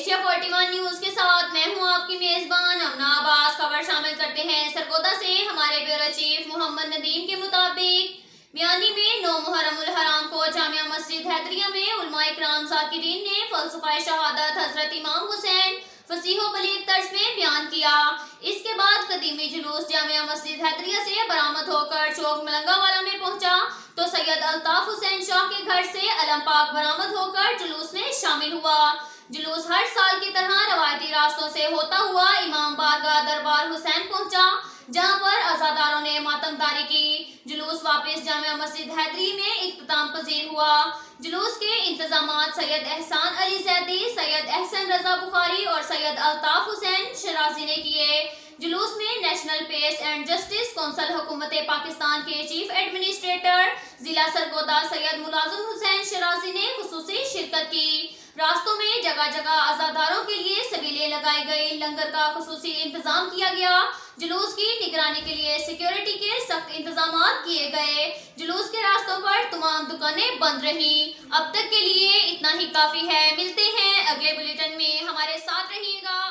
Asia 41 news کے ساتھ میں ہوں آپ کی میزبان امنا عباس۔ خبر شامل کرتے ہیں سرگودا سے۔ ہمارے بیورو چیف محمد ندیم کے مطابق بیانی میں 9 محرم الحرام کو جامعہ مسجد حیدریہ میں علماء اکرام ذاکرین نے فلسفہ شہادت حضرت امام حسین فصیح و بلیغ طرز میں بیان کیا۔ اس کے بعد قدیمی جلوس جامعہ مسجد حیدریہ سے برآمد ہو کر چوک ملنگا والا میں پہنچا تو سید الطاف حسین شاہ کے گھر سے علم پاک برآمد ہو کر جلوس میں شامل ہوا۔ جلوس ہر سال کی طرح روایتی راستوں سے ہوتا ہوا امام بارگاہ دربار حسین پہنچا، جہاں پر عزاداروں نے ماتم داری کی۔ جلوس واپس جامعہ مسجد حیدری میں اختتام پذیر ہوا۔ جلوس کے انتظامات سید احسان علی زیدی، سید احسن رضا بخاری اور سید الطاف حسین شرازی نے کیے۔ جلوس میں national piece and justice council حکومت پاکستان کے چیف ایڈمنسٹریٹر ضلع سرگودا سید ملازم حسین شرازی نے خصوصی شرکت کی۔ راستوں میں جگہ جگہ عزاداروں کے لیے سبیلیں لگائی گئی، لنگر کا خصوصی انتظام کیا گیا۔ جلوس کی نگرانی کے لیے سیکیورٹی کے سخت انتظامات کیے گئے۔ جلوس کے راستوں پر تمام دکانیں بند رہیں۔ اب تک کے لیے اتنا ہی کافی ہے۔ ملتے ہیں اگلے بلیٹن میں، ہمارے ساتھ رہیے گا۔